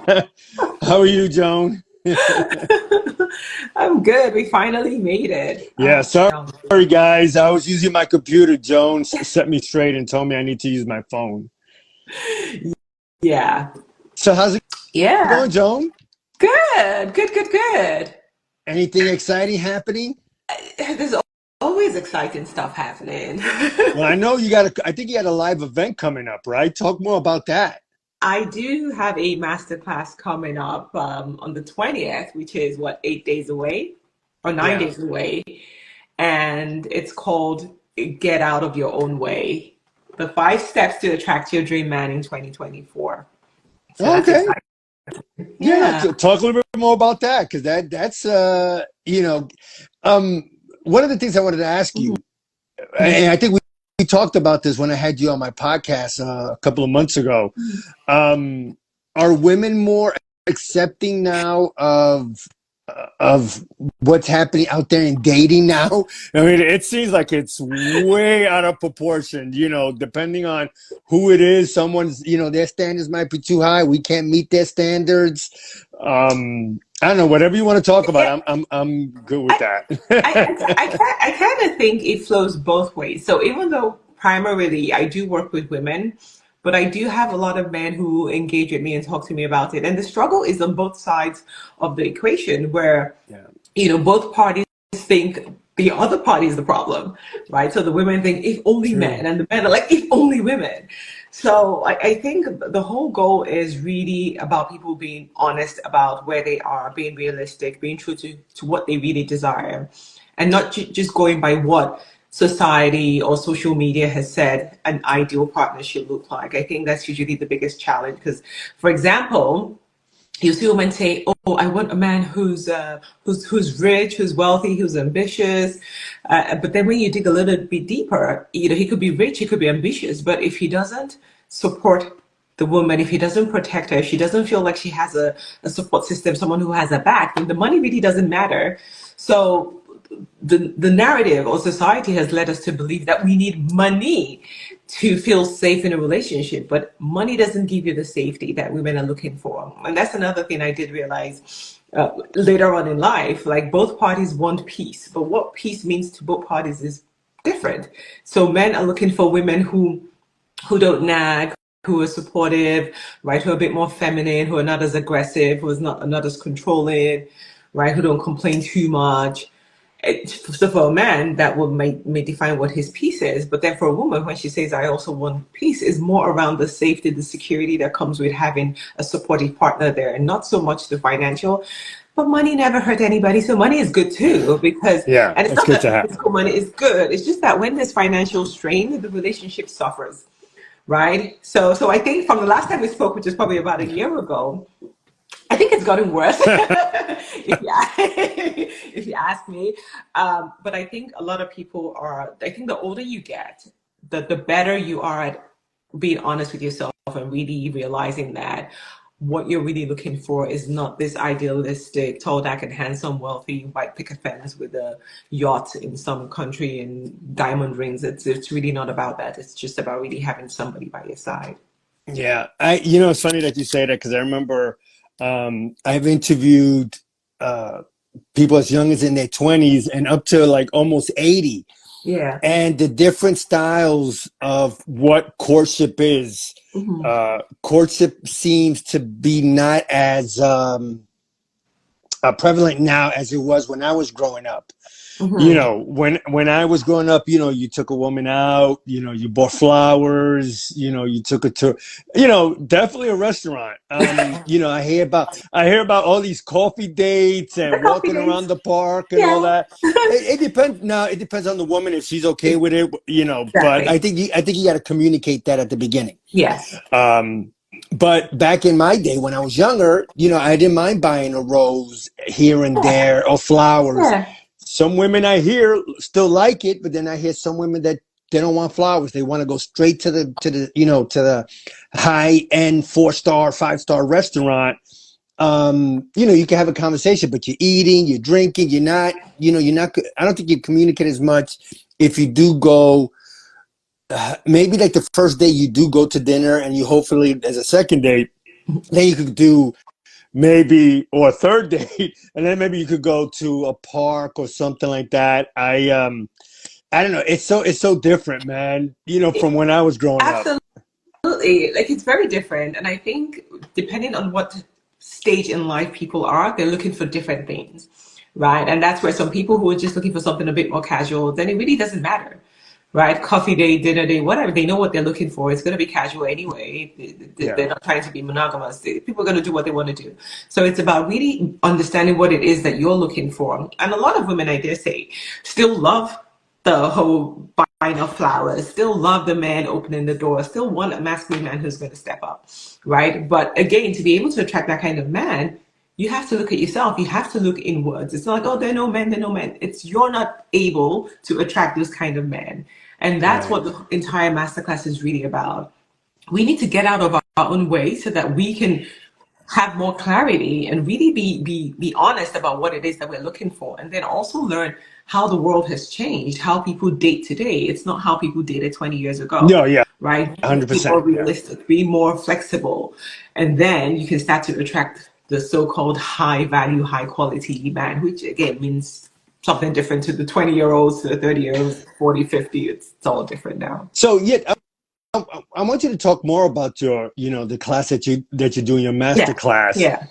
How are you, Joan? I'm good. We finally made it. Yeah, No. sorry guys. I was using my computer. Joan set me straight and told me I need to use my phone. Yeah. So how's it Yeah. going, Joan? Good. Good, good, good. Anything exciting happening? There's always exciting stuff happening. Well, I know you got I think you got a live event coming up, right? Talk more about that. I do have a masterclass coming up on the 20th, which is what, 8 days away or nine Yeah. days away. And it's called Get Out of Your Own Way. The 5 steps to attract your dream man in 2024. So that's Okay. exciting. Yeah, Yeah. talk a little bit more about that because that's um one of the things I wanted to ask Mhm. you, and I think we talked about this when I had you on my podcast a couple of months ago. Um, are women more accepting now of what's happening out there in dating now? I mean, it seems like it's way out of proportion, depending on who it is. Someone's, their standards might be too high. We can't meet their standards. I don't know, whatever you want to talk about, Yeah, I'm good with I, that. I kind of think it flows both ways. So even though primarily I do work with women, but I do have a lot of men who engage with me and talk to me about it. And the struggle is on both sides of the equation where, Yeah. both parties think the other party is the problem, right? So the women think if only men, True. and the men are like if only women. So I think the whole goal is really about people being honest about where they are, being realistic, being true to what they really desire, and not just going by what society or social media has said an ideal partner should look like. I think that's usually the biggest challenge because, for example, you see women say, "Oh, I want a man who's rich, who's wealthy, who's ambitious." But then when you dig a little bit deeper, he could be rich, he could be ambitious, but if he doesn't support the woman, if he doesn't protect her, if she doesn't feel like she has a support system, someone who has her back, then the money really doesn't matter. So the narrative or society has led us to believe that we need money to feel safe in a relationship, but money doesn't give you the safety that women are looking for. And that's another thing I did realize later on in life. Like both parties want peace, but what peace means to both parties is different. So men are looking for women who don't nag, who are supportive, right? Who are a bit more feminine, who are not as aggressive, who is not as controlling, right? Who don't complain too much. So for a man, that will may define what his peace is. But then for a woman, when she says, "I also want peace," is more around the safety, the security that comes with having a supportive partner there, and not so much the financial. But money never hurt anybody, so money is good too. Because, Yeah, and it's it's not good that to the have. physical money is good. It's just that when there's financial strain, the relationship suffers, right? So I think from the last time we spoke, which is probably about a year ago, I think it's gotten worse, if you, if you ask me. But I think a lot of people are, I think the older you get, the better you are at being honest with yourself and really realizing that what you're really looking for is not this idealistic, tall, dark, and handsome, wealthy white picket fence with a yacht in some country and diamond rings. It's really not about that. It's just about really having somebody by your side. Yeah, it's funny that you say that because I remember I've interviewed uh, people as young as in their 20s and up to like almost 80, Yeah. and the different styles of what courtship is. Hmm. Courtship seems to be not as prevalent now as it was when I was growing up. Hmm. When I was growing up, you took a woman out, you bought flowers, you took her to, definitely a restaurant. I hear about all these coffee dates The and coffee walking dates. around the park and all Yeah. that. It depends. Now it depends on the woman if she's okay with it, but Exactly. I think you got to communicate that at the beginning. Yes. Um, but back in my day when I was younger, I didn't mind buying a rose here and Yeah. there or flowers. Yeah. Some women I hear still like it, but then I hear some women that they don't want flowers. They want to go straight to the high end 4-star, 5-star restaurant. You can have a conversation, but you're eating, you're drinking, you're not. I don't think you communicate as much if you do go. Maybe like the first day you do go to dinner, and you hopefully as a second date, then you could do maybe, or a third date, and then maybe you could go to a park or something like that. I don't know. It's so different, man. You know, from when I was growing up. Absolutely. Like it's very different. And I think depending on what stage in life people are, they're looking for different things, right? And that's where some people who are just looking for something a bit more casual, then it really doesn't matter, right? Coffee day, dinner day, whatever. They know what they're looking for. It's going to be casual anyway. Yeah. They're not trying to be monogamous. People are going to do what they want to do. So it's about really understanding what it is that you're looking for. And a lot of women, I dare say, still love the whole buying of flowers, still love the man opening the door, still want a masculine man who's going to step up, right? But again, to be able to attract that kind of man, you have to look at yourself. You have to look inwards. It's not like, oh, there are no men, there are no men. It's you're not able to attract those kind of men. And that's Right. what the entire masterclass is really about. We need to get out of our own way so that we can have more clarity and really be honest about what it is that we're looking for, and then also learn how the world has changed, how people date today. It's not how people dated 20 years ago, No, yeah, right? Be more 100%. Yeah. realistic, be more flexible, and then you can start to attract the so-called high value, high quality man, which again means something different to the 20-year-olds, to the 30-year-olds, 40, 50. It's all different now. So yeah, I want you to talk more about your, you know, the class that you're doing, your master Yeah, class. yeah.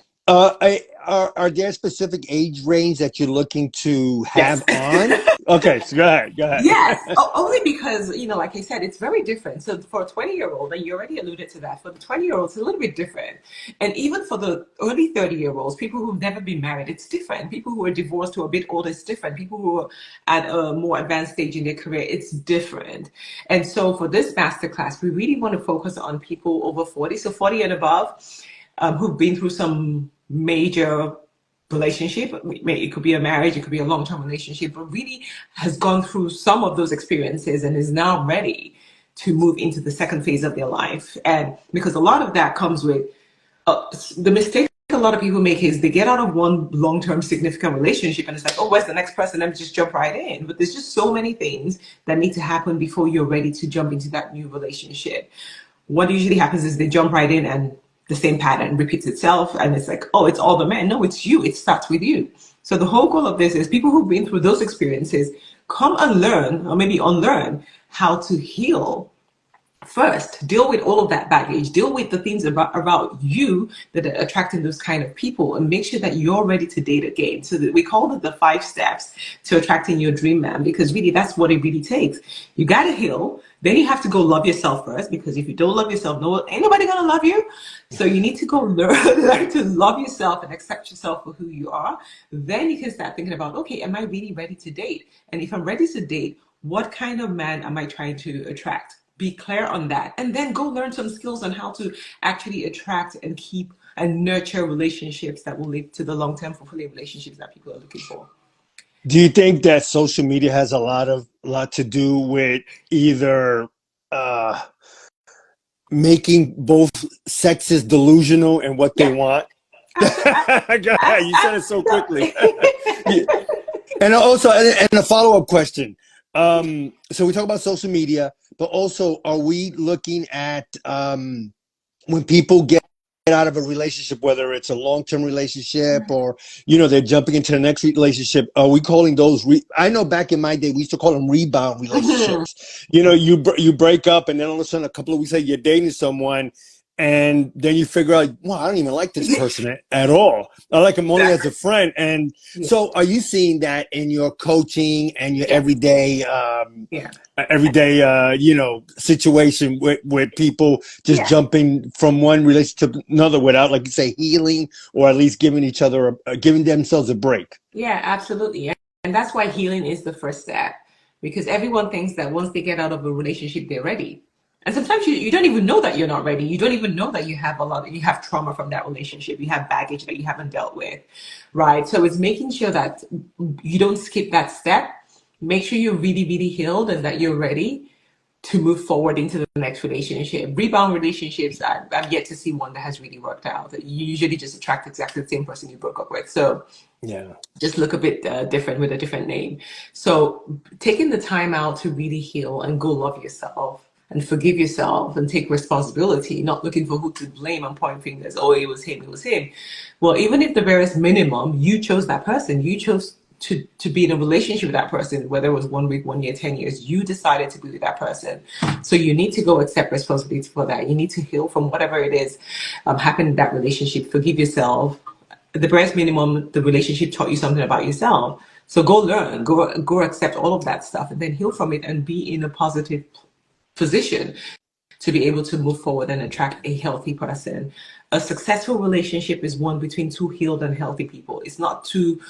Are there specific age range that you're looking to Yes. have on? Okay, so go ahead, go Yes, ahead. only because, like I said, it's very different. So for a 20-year-old, and you already alluded to that, for the 20-year-old, it's a little bit different. And even for the early 30-year-olds, people who've never been married, it's different. People who are divorced who are a bit older, it's different. People who are at a more advanced stage in their career, it's different. And so for this masterclass, we really want to focus on people over 40, so 40 and above, who've been through some major relationship. It could be a marriage, it could be a long-term relationship, but really has gone through some of those experiences and is now ready to move into the second phase of their life. And because a lot of that comes with the mistake a lot of people make is they get out of one long-term significant relationship and it's like, oh, where's the next person? Let me just jump right in. But there's just so many things that need to happen before you're ready to jump into that new relationship. What usually happens is they jump right in and the same pattern repeats itself, and it's like, oh, it's all the men. No, it's you. It starts with you. So the whole goal of this is people who've been through those experiences come and learn, or maybe unlearn, how to heal first. Deal with all of that baggage, deal with the things about you that are attracting those kind of people, and make sure that you're ready to date again. So that we call it the 5 steps to attracting your dream man, because really that's what it really takes. You got to heal, then you have to go love yourself first, because if you don't love yourself, no, ain't nobody gonna love you. So you need to go learn to love yourself and accept yourself for who you are. Then you can start thinking about, okay, am I really ready to date? And if I'm ready to date, what kind of man am I trying to attract? Be clear on that, and then go learn some skills on how to actually attract and keep and nurture relationships that will lead to the long-term fulfilling relationships that people are looking for. Do you think that social media has a lot to do with either uh, making both sexes delusional in what they Yeah, want? Go ahead, you said it so quickly. Yeah. absolutely. And also, and a follow-up question. So we talk about social media, but also, are we looking at when people get out of a relationship, whether it's a long-term relationship or, you know, they're jumping into the next relationship, are we calling those, I know back in my day, we used to call them rebound Mhm. relationships. You know, you break up and then all of a sudden, a couple of weeks later, you're dating someone and then you figure out, well, I don't even like this person at all. I like him only as Exactly. a friend. And Yeah. so are you seeing that in your coaching and your Yeah. Yeah. everyday you know, situation with people just Yeah. jumping from one relationship to another without, like you say, healing, or at least giving each other giving themselves a break? Yeah, absolutely. And that's why healing is the first step, because everyone thinks that once they get out of a relationship, they're ready. And sometimes you don't even know that you're not ready. You don't even know that you have trauma from that relationship. You have baggage that you haven't dealt with, right? So it's making sure that you don't skip that step. Make sure you're really, really healed and that you're ready to move forward into the next relationship. Rebound relationships, I've yet to see one that has really worked out. You usually just attract exactly the same person you broke up with. So Yeah. just look a bit different with a different name. So taking the time out to really heal and go love yourself and forgive yourself and take responsibility, not looking for who to blame and point fingers. Oh, it was him, it was him. Well, even if the barest minimum, you chose that person, you chose to be in a relationship with that person, whether it was 1 week, 1 year, 10 years, you decided to be with that person. So you need to go accept responsibility for that. You need to heal from whatever it is happened in that relationship. Forgive yourself. The barest minimum, the relationship taught you something about yourself. So go learn, go accept all of that stuff, and then heal from it and be in a positive position to be able to move forward and attract a healthy person. A successful relationship is one between two healed and healthy people. It's not two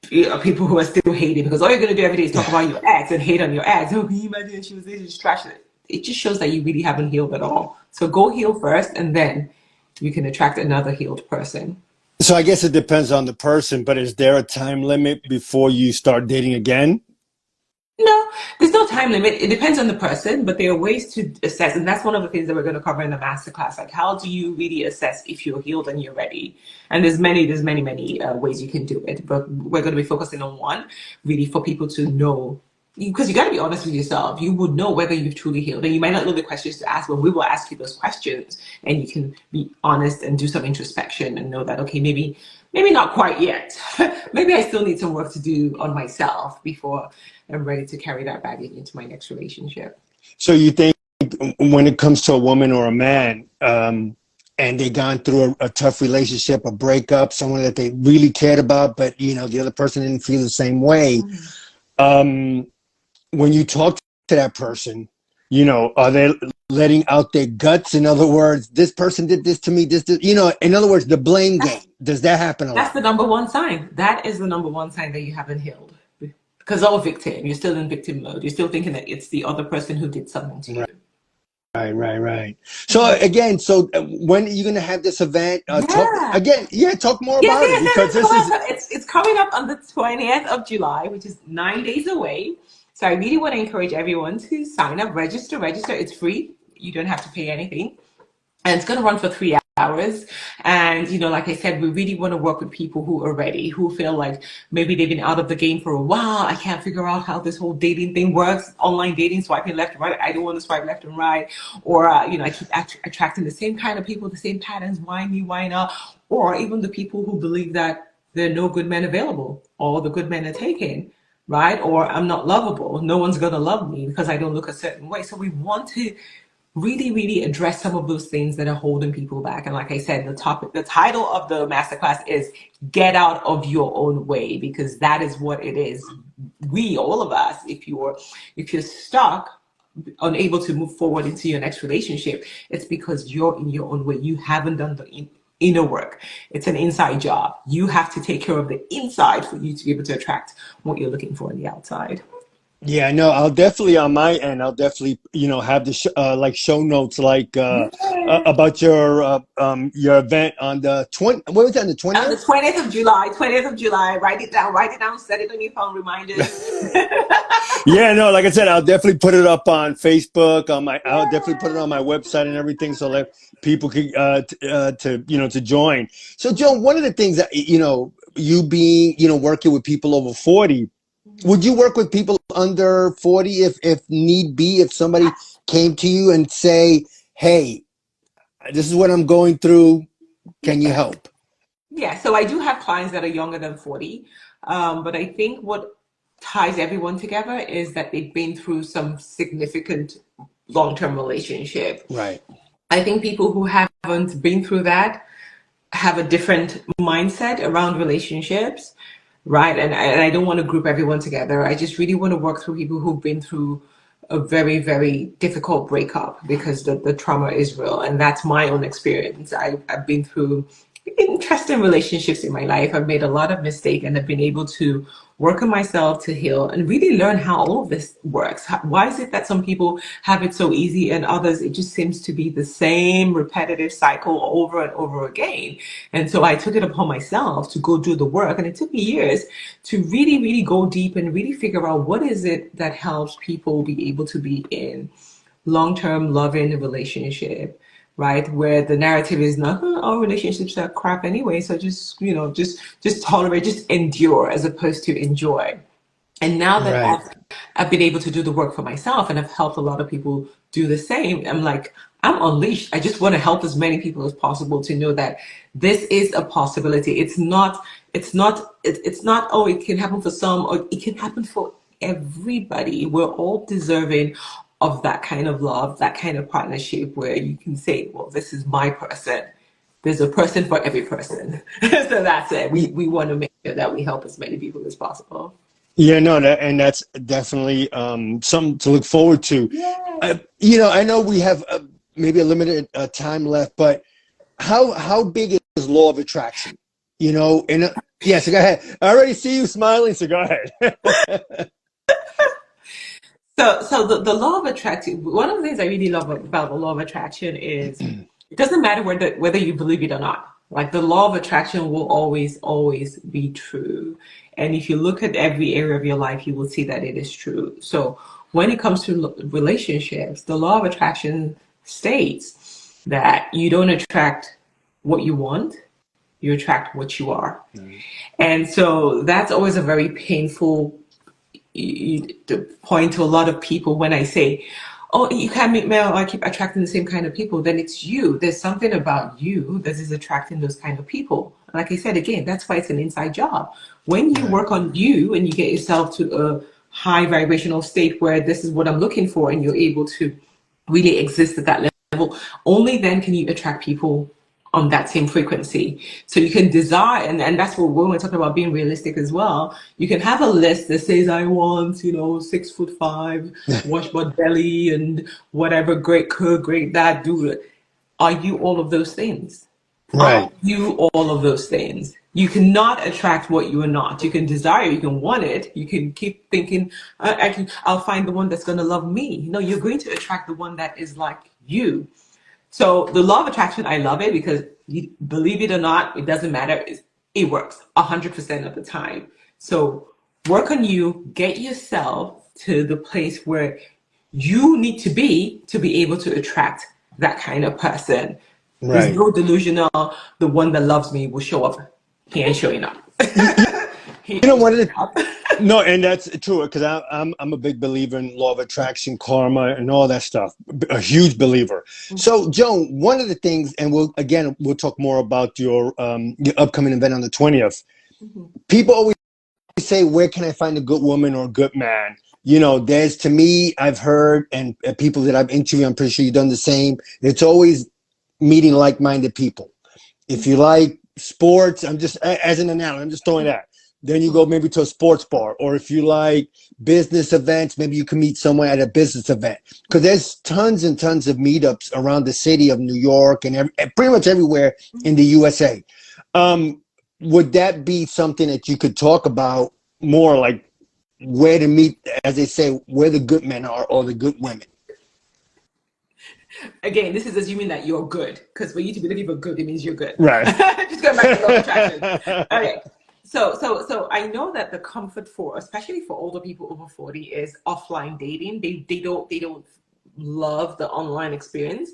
people who are still hating, because all you're going to do every day is talk about your ex and hate on your ex. Oh, can you imagine she was this, she's trash. It just shows that you really haven't healed at all. So go heal first, and then you can attract another healed person. So I guess it depends on the person, but is there a time limit before you start dating again? No, there's no time limit. It depends on the person, but there are ways to assess. And that's one of the things that we're going to cover in the masterclass. Like, how do you really assess if you're healed and you're ready? And there's many ways you can do it. But we're going to be focusing on one, really, for people to know. Because you got to be honest with yourself. You would know whether you've truly healed. And you might not know the questions to ask, but we will ask you those questions. And you can be honest and do some introspection and know that, okay, maybe not quite yet. Maybe I still need some work to do on myself before I'm ready to carry that baggage into my next relationship. So you think when it comes to a woman or a man, and they gone through a tough relationship, a breakup, someone that they really cared about, but the other person didn't feel the same way. When you talk to that person, are they letting out their guts? In other words, this person did this to me, in other words, the blame game. Does that happen a lot? That's the number one sign. That is the number one sign that you haven't healed. Because victim, you're still in victim mode. You're still thinking that it's the other person who did something to you. Right. So again, when are you going to have this event? Talk more about it, because it's coming up on the 20th of July, which is 9 days away. So I really want to encourage everyone to sign up, register. It's free. You don't have to pay anything. And it's going to run for 3 hours. And, like I said, we really want to work with people who are ready, who feel like maybe they've been out of the game for a while. I can't figure out how this whole dating thing works. Online dating, swiping left and right. I don't want to swipe left and right. Or, I keep attracting the same kind of people, the same patterns. Why me? Why not? Or even the people who believe that there are no good men available. All the good men are taken. Right? Or I'm not lovable. No one's going to love me because I don't look a certain way. So we want to really, really address some of those things that are holding people back. And like I said, the title of the masterclass is Get Out of Your Own Way, because that is what it is. All of us, if you're stuck, unable to move forward into your next relationship, it's because you're in your own way. You haven't done the inner work. It's an inside job. You have to take care of the inside for you to be able to attract what you're looking for on the outside. Yeah, no, I'll definitely on my end. I'll definitely, have the show notes, about your event on the 20. What was that, on the 20th? On the 20th of July. 20th of July. Write it down. Set it on your phone. Reminders. Yeah, no, like I said, I'll definitely put it up on Facebook. I'll definitely put it on my website and everything, so that people can to join. So, Joan, one of the things that you being working with people over 40. Would you work with people under 40 if need be, if somebody came to you and say, hey, this is what I'm going through, can you help? Yeah, so I do have clients that are younger than 40, but I think what ties everyone together is that they've been through some significant long-term relationship. Right. I think people who haven't been through that have a different mindset around relationships. Right. And I don't want to group everyone together. I just really want to work through people who've been through a very, very difficult breakup, because the trauma is real. And that's my own experience. I've been through interesting relationships in my life. I've made a lot of mistakes, and I've been able to work on myself to heal and really learn how all of this works. Why is it that some people have it so easy and others, it just seems to be the same repetitive cycle over and over again? And so I took it upon myself to go do the work, and it took me years to really, really go deep and really figure out what is it that helps people be able to be in long-term loving relationship, right? Where the narrative is not, our relationships are crap anyway, so just tolerate, just endure, as opposed to enjoy. And now that Right. I've been able to do the work for myself and I've helped a lot of people do the same, I'm like, I'm unleashed. I just want to help as many people as possible to know that this is a possibility. It's not, oh, it can happen for some, or it can happen for everybody. We're all deserving of that kind of love, that kind of partnership where you can say, well, this is my person. There's a person for every person. So that's it. We want to make sure that we help as many people as possible. Yeah, no, that's definitely something to look forward to. Yes. I know we have maybe a limited time left, but how big is law of attraction? And yeah, so go ahead. I already see you smiling, so go ahead. So the law of attraction, one of the things I really love about the law of attraction is it doesn't matter whether you believe it or not. Like the law of attraction will always be true. And if you look at every area of your life, you will see that it is true. So when it comes to relationships, the law of attraction states that you don't attract what you want, you attract what you are. And so that's always a very painful point to a lot of people when I say, oh, you can't meet male, I keep attracting the same kind of people, then it's you. There's something about you that is attracting those kind of people. Like I said, again, that's why it's an inside job. When you work on you and you get yourself to a high vibrational state where this is what I'm looking for, and you're able to really exist at that level, only then can you attract people on that same frequency. So you can desire, and that's what when we're talking about being realistic as well, you can have a list that says, I want, 6'5", washboard belly and whatever, great cook, great dad, do it. Are you all of those things? Are Right. you all of those things? You cannot attract what you are not. You can desire, you can want it, you can keep thinking, I'll find the one that's going to love me. No, you're going to attract the one that is like you. So the law of attraction, I love it because you believe it or not, it doesn't matter. It works 100% of the time. So work on you, get yourself to the place where you need to be able to attract that kind of person. There's Right. no delusional, the one that loves me will show up. He ain't showing up. He You know, ain't one of showing the up. No, and that's true because I'm a big believer in law of attraction, karma, and all that stuff. A huge believer. So, Joan, one of the things, and we'll talk more about your upcoming event on the 20th. People always say, "Where can I find a good woman or a good man?" There's to me, I've heard, and people that I've interviewed, I'm pretty sure you've done the same. It's always meeting like-minded people. If you like sports, I'm just as an analogy, I'm just throwing that. Then you go maybe to a sports bar, or if you like business events, maybe you can meet someone at a business event. Because there's tons and tons of meetups around the city of New York and pretty much everywhere in the USA. Would that be something that you could talk about more, like where to meet, as they say, where the good men are or the good women? Again, this is assuming that you're good, because for you to be looking for good, it means you're good. Right. Just going back to law of attraction. Okay. So I know that the comfort for, especially for older people over 40, is offline dating. They don't love the online experience.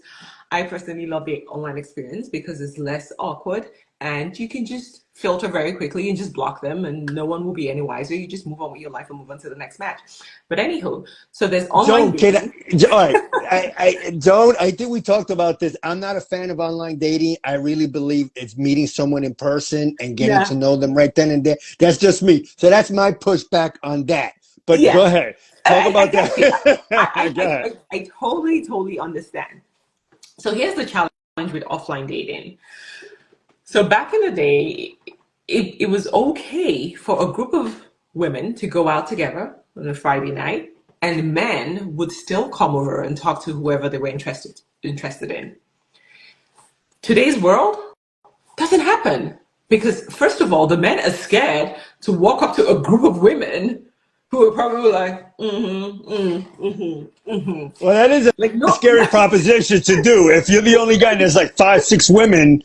I personally love the online experience because it's less awkward and you can just filter very quickly and just block them and no one will be any wiser. You just move on with your life and move on to the next match. But anywho, so there's online Joan, dating. all right. Joan, I think we talked about this. I'm not a fan of online dating. I really believe it's meeting someone in person and getting Yeah. to know them right then and there. That's just me. So that's my pushback on that. But go Yeah. ahead. Talk I about get you. that. Go ahead. I totally understand. So here's the challenge with offline dating. So back in the day, it was okay for a group of women to go out together on a Friday night, and men would still come over and talk to whoever they were interested in. Today's world doesn't happen because, first of all, the men are scared to walk up to a group of women who are probably like, Well, that is like a no, scary proposition to do. If you're the only guy and there's like 5, 6 women,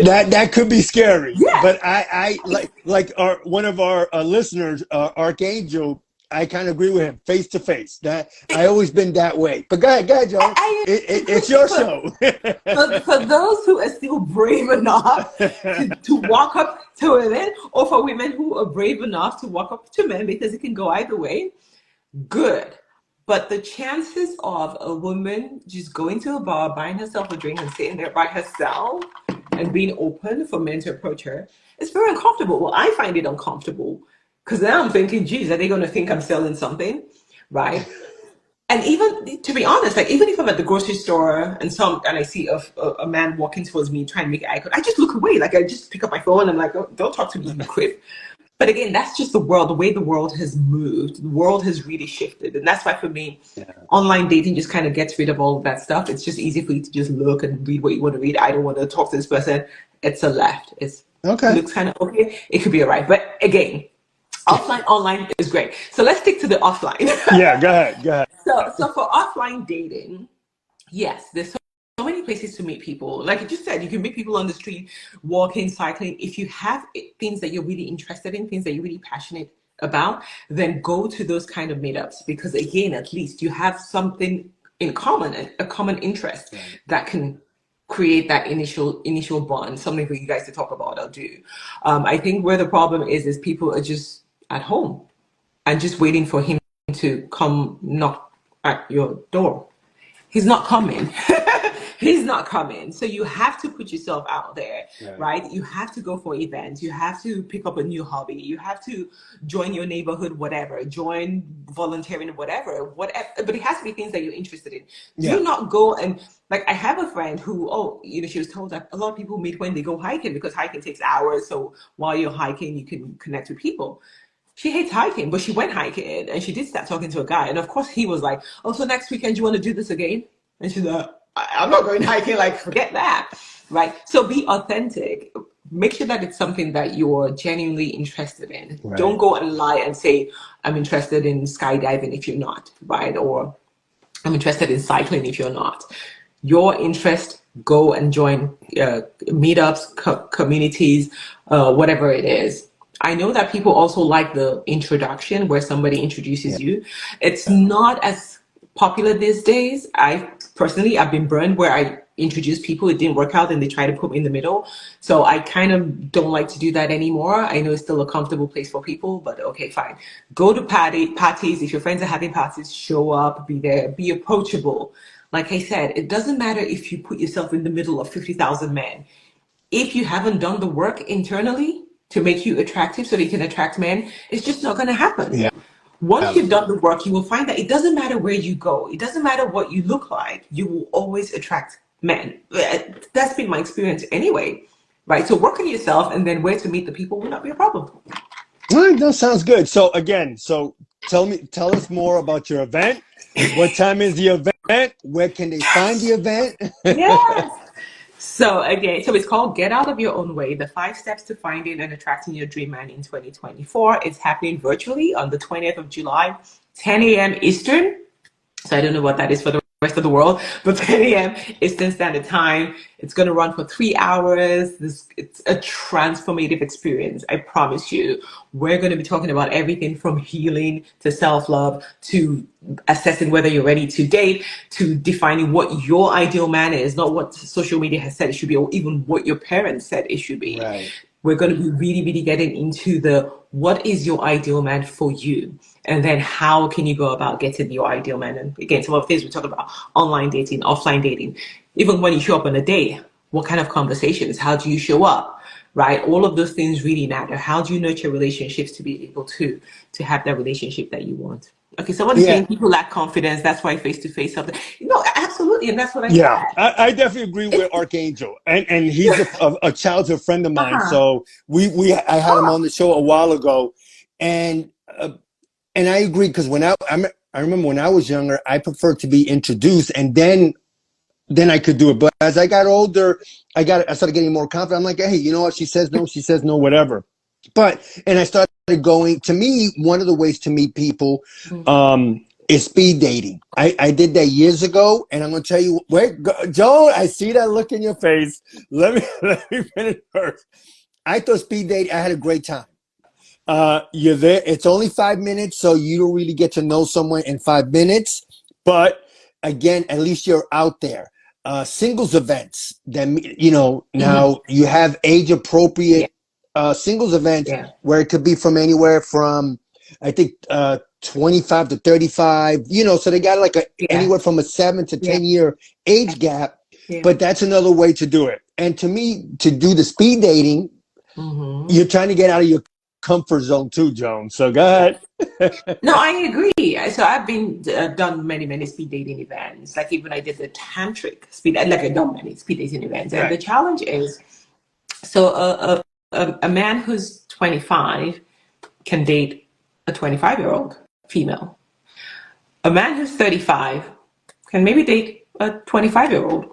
that could be scary. yeah, But I like one of our listeners, Archangel. I kind of agree with him. Face to face. That I always been that way. But go ahead, Joan. It's your show. For those who are still brave enough to walk up to women, or for women who are brave enough to walk up to men, because it can go either way, good. But the chances of a woman just going to a bar, buying herself a drink and sitting there by herself and being open for men to approach her, it's very uncomfortable. Well, I find it uncomfortable because now I'm thinking, geez, are they going to think I'm selling something? Right? And even to be honest, like even if I'm at the grocery store and I see a man walking towards me trying to make eye contact, I just look away. Like I just pick up my phone and I'm like, oh, don't talk to me, you quip. But again, that's just the world, the way the world has moved. The world has really shifted. And that's why for me, online dating just kind of gets rid of all of that stuff. It's just easy for you to just look and read what you want to read. I don't want to talk to this person. It's a left. It looks kind of okay. It could be all right. But again, offline, online is great. So let's stick to the offline. Yeah, go ahead. So for offline dating, yes, there's so many places to meet people. Like you just said, you can meet people on the street, walking, cycling. If you have things that you're really interested in, things that you're really passionate about, then go to those kind of meetups, because again, at least you have something in common, a common interest that can create that initial bond, something for you guys to talk about or do. I think where the problem is people are just at home and just waiting for him to come knock at your door. He's not coming. He's not coming. So you have to put yourself out there, right? You have to go for events. You have to pick up a new hobby. You have to join your neighborhood, whatever, join volunteering, whatever. But it has to be things that you're interested in. Do not go and, like, I have a friend who, she was told that a lot of people meet when they go hiking, because hiking takes hours. So while you're hiking, you can connect with people. She hates hiking, but she went hiking and she did start talking to a guy. And of course he was like, oh, so next weekend you want to do this again? And she's like, I'm not going hiking, like, forget that, right? So be authentic. Make sure that it's something that you're genuinely interested in. Right. Don't go and lie and say, I'm interested in skydiving if you're not, right? Or I'm interested in cycling if you're not. Your interest, go and join meetups, communities, whatever it is. I know that people also like the introduction where somebody introduces you. It's not as popular these days. I've been burned where I introduced people, it didn't work out, and they try to put me in the middle. So I kind of don't like to do that anymore. I know it's still a comfortable place for people, but okay, fine. Go to parties. If your friends are having parties, show up, be there, be approachable. Like I said, it doesn't matter if you put yourself in the middle of 50,000 men. If you haven't done the work internally to make you attractive so that you can attract men, it's just not going to happen. Yeah. Once you've done the work, you will find that it doesn't matter where you go. It doesn't matter what you look like. You will always attract men. That's been my experience anyway, right? So work on yourself, and then where to meet the people will not be a problem. All right, that sounds good. So again, tell us more about your event. What time is the event? Where can they find the event? Yes. So it's called Get Out of Your Own Way, the 5 Steps to Finding and Attracting Your Dream Man in 2024. It's happening virtually on the 20th of July, 10 a.m. Eastern. So I don't know what that is for the rest of the world, but 10 a.m. Eastern Standard Time. It's going to run for 3 hours. It's a transformative experience, I promise you. We're going to be talking about everything from healing to self-love to assessing whether you're ready to date, to defining what your ideal man is, not what social media has said it should be, or even what your parents said it should be. Right. We're going to be really, really getting into what is your ideal man for you? And then how can you go about getting your ideal man? And again, some of the things we talk about: online dating, offline dating. Even when you show up on a date, what kind of conversations? How do you show up? Right? All of those things really matter. How do you nurture relationships to be able to have that relationship that you want? Okay, someone is saying people lack confidence. That's why face-to-face something. No, absolutely, and that's what I said. I definitely agree with Archangel, and he's a childhood friend of mine. So I had him on the show a while ago, and I agree, because when I remember when I was younger, I preferred to be introduced, and then I could do it. But as I got older, I started getting more confident. I'm like, hey, you know what? She says no, whatever. And I started going. To me, one of the ways to meet people is speed dating. I did that years ago, and I'm going to tell you, Joe, I see that look in your face. Let me finish first. I thought speed dating, I had a great time. You're there. It's only 5 minutes, so you don't really get to know someone in 5 minutes. But again, at least you're out there. Singles events. Then Hmm. now you have age Yeah, appropriate singles events yeah, where it could be from anywhere from I think 25 to 35. So they got like yeah, anywhere from a 7 to 10 yeah, year age gap. yeah. But that's another way to do it. And to me, to do the speed dating, Hmm. you're trying to get out of your comfort zone too, Joan. So go Yeah. ahead. No, I agree. So I've been done many speed dating events. Like even I did the tantric speed, like I've done many speed dating events. And the Right. challenge is, so a man who's 25 can date a 25-year-old female. A man who's 35 can maybe date a 25-year-old.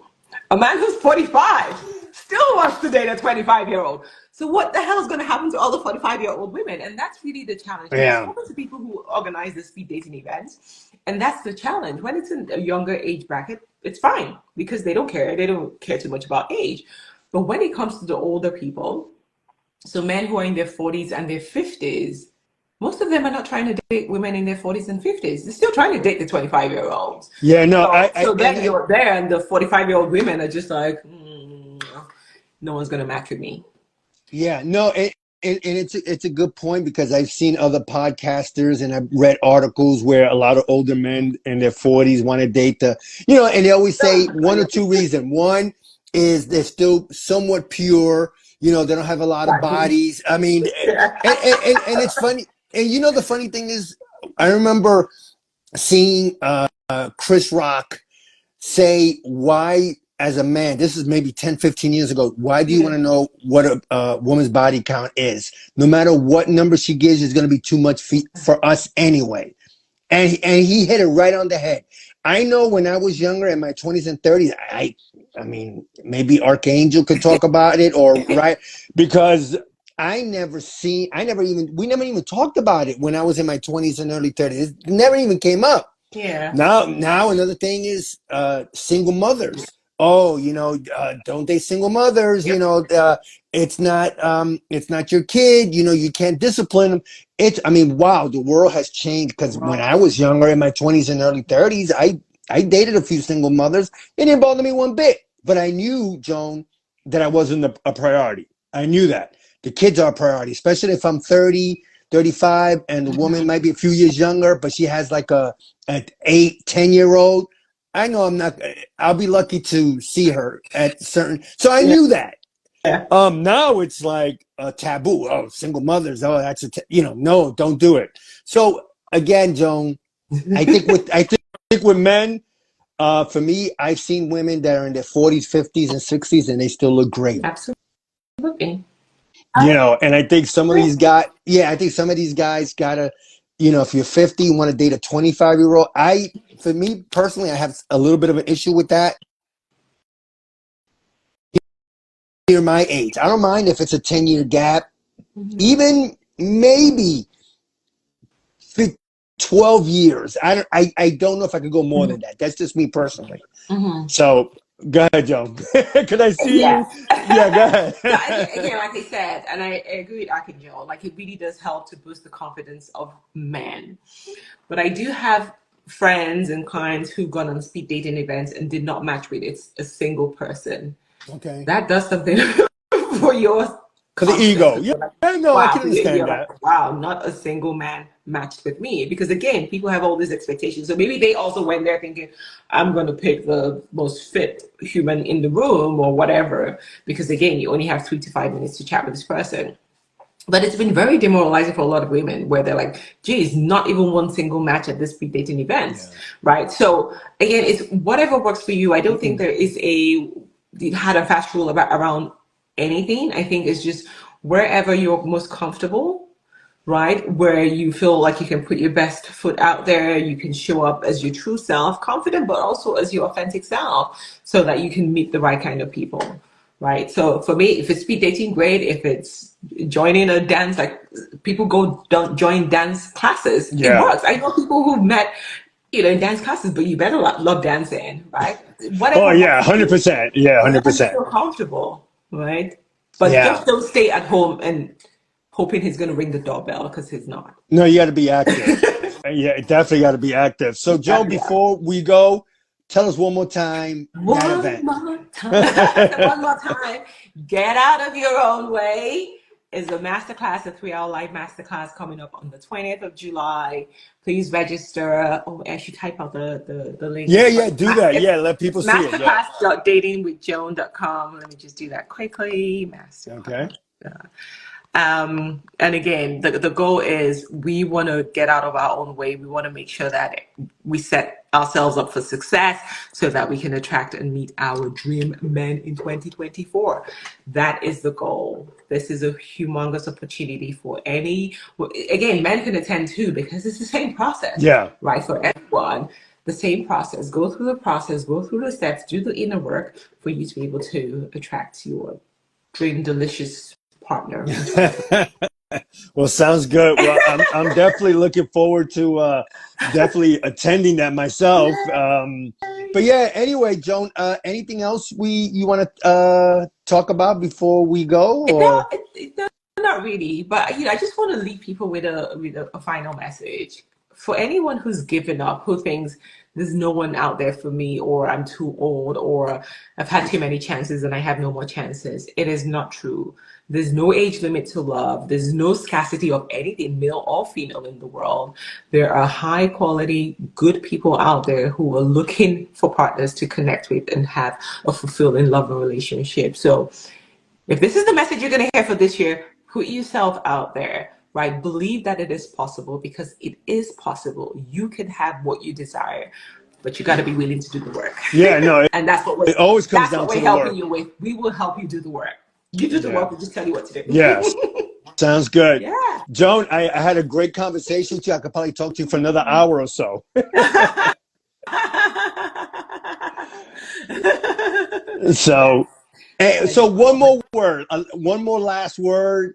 A man who's 45 still wants to date a 25-year-old. So what the hell is going to happen to all the 45-year-old women? And that's really the challenge. Because I've Yeah. spoken to people who organize the speed dating events, and that's the challenge. When it's in a younger age bracket, it's fine because they don't care. They don't care too much about age. But when it comes to the older people, so men who are in their 40s and their 50s, most of them are not trying to date women in their 40s and 50s. They're still trying to date the 25-year-olds. Yeah. No. So then you're there, and the 45-year-old women are just like, no one's going to match with me. Yeah. No. And it's a good point because I've seen other podcasters and I've read articles where a lot of older men in their 40s want to date and they always say one or two reasons. One is they're still somewhat pure. They don't have a lot of Exactly. bodies. I mean, Yeah. and it's funny. And the funny thing is, I remember seeing Chris Rock say why as a man, this is maybe 10, 15 years ago, why do you want to know what a woman's body count is? No matter what number she gives is going to be too much for us anyway. And he hit it right on the head. I know when I was younger in my 20s and 30s, I mean, maybe Archangel could talk about it or right because we never even talked about it when I was in my 20s and early 30s. It never even came up. Yeah. Now another thing is single mothers. Oh, don't date single mothers. Yep. It's not your kid. You can't discipline them. I mean, wow, the world has changed because when I was younger, in my 20s and early 30s, I dated a few single mothers. It didn't bother me one bit. But I knew, Joan, that I wasn't a priority. I knew that the kids are a priority, especially if I'm 30, 35, and the woman might be a few years younger, but she has like an 8, 10-year-old. I know I'll be lucky to see her at certain. So I Yeah. knew that. Yeah. Now it's like a taboo. Oh, single mothers. Oh, that's no, don't do it. So again, Joan, I think with men, for me, I've seen women that are in their 40s, 50s, and 60s, and they still look great. Absolutely. And I think some of these guys, I think some of these guys gotta, if you're 50, you want to date a 25-year-old. For me personally, I have a little bit of an issue with that. Near my age, I don't mind if it's a 10-year gap, Mhm. even maybe 12 years. I don't know if I could go more than that. That's just me personally. Mhm. So go ahead, Joan. Could I see you? Yes. Yeah, go ahead. So again, like I said, and I agree with Archangel, like it really does help to boost the confidence of men. But I do have friends and clients who've gone on speed dating events and did not match with a single person. Okay. That does something for your For the confidence. ego. Yeah, Like, no, I wow, can so you're understand like, that. wow, not a single man matched with me. Because again, people have all these expectations. So maybe they also went there thinking, I'm going to pick the most fit human in the room or whatever. Because again, you only have 3 to 5 minutes to chat with this person. But it's been very demoralizing for a lot of women where they're like, geez, not even one single match at this speed dating events, Yeah. right? So again, it's whatever works for you. I don't think Mm-mm. there is a hard and fast rule around anything. I think it's just wherever you're most comfortable, right? Where you feel like you can put your best foot out there, you can show up as your true self, confident, but also as your authentic self, so that you can meet the right kind of people, right? So for me, if it's speed dating, great. If it's joining a dance, like people join dance classes, it Yeah. works. I know people who've met, in dance classes, but you better love dancing, right? Oh Whatever yeah, works for you, 100%. Yeah, wherever you 100%. feel comfortable, right? But Yeah. just don't stay at home and hoping he's going to ring the doorbell because he's not. No, you got to be active. Yeah, definitely got to be active. So, Joe, before we go, tell us one more time that event. More time. One more time. Get out of your own way is a masterclass, a 3-hour live masterclass coming up on the 20th of July. Please register. Oh, I should type out the link. Yeah, do that. Yeah, let people see it. Yeah. Masterclass.datingwithjoan.com. Let me just do that quickly. Masterclass. Okay. And again, the goal is we want to get out of our own way. We want to make sure that we set ourselves up for success so that we can attract and meet our dream men in 2024. That is the goal. This is a humongous opportunity for again, men can attend too, because it's the same process. Yeah. Right? For everyone, the same process. Go through the process, go through the steps, do the inner work for you to be able to attract your dream delicious partner. Well, sounds good. Well, I'm definitely looking forward to definitely attending that myself. But yeah, anyway, Joan, anything else you want to talk about before we go? Or? No, not really. But I just want to leave people with a final message. For anyone who's given up, who thinks there's no one out there for me, or I'm too old, or I've had too many chances and I have no more chances, it is not true. There's no age limit to love. There's no scarcity of anything, male or female, in the world. There are high quality, good people out there who are looking for partners to connect with and have a fulfilling love and relationship. So if this is the message you're going to hear for this year, put yourself out there, right? Believe that it is possible, because it is possible. You can have what you desire, but you got to be willing to do the work. Yeah, no. And that's what it always comes down to the work. Helping you with. We will help you do the work. You do the work, we'll just tell you what to do. Yes. Sounds good. Yeah. Joan, I had a great conversation with you. I could probably talk to you for another hour or so. So one more last word.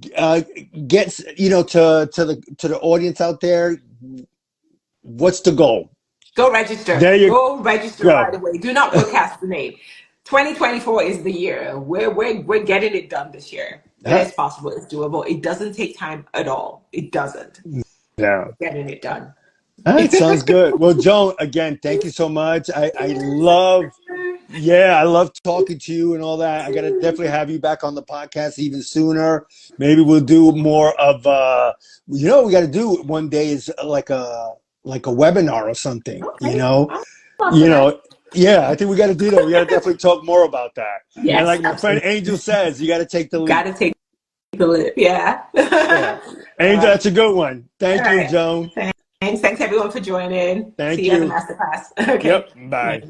Gets to the audience out there. What's the goal? Go register. Go register right away. Do not procrastinate. 2024 is the year. We're getting it done this year. It is possible. It's doable. It doesn't take time at all. It doesn't. Yeah. We're getting it done. That sounds good. Well, Joan, again, thank you so much. I love talking to you and all that. I gotta definitely have you back on the podcast even sooner. Maybe we'll do more of we got to do one day is like a webinar or something. Okay. Yeah, I think we got to do that. We got to definitely talk more about that. Yes, and like my friend Angel says, you got to take the lead. Got to take the lead. Yeah. Angel, that's a good one. Thank you, Joan. Thanks everyone for joining. Thank See you. you at the masterclass. Okay. Yep. Bye.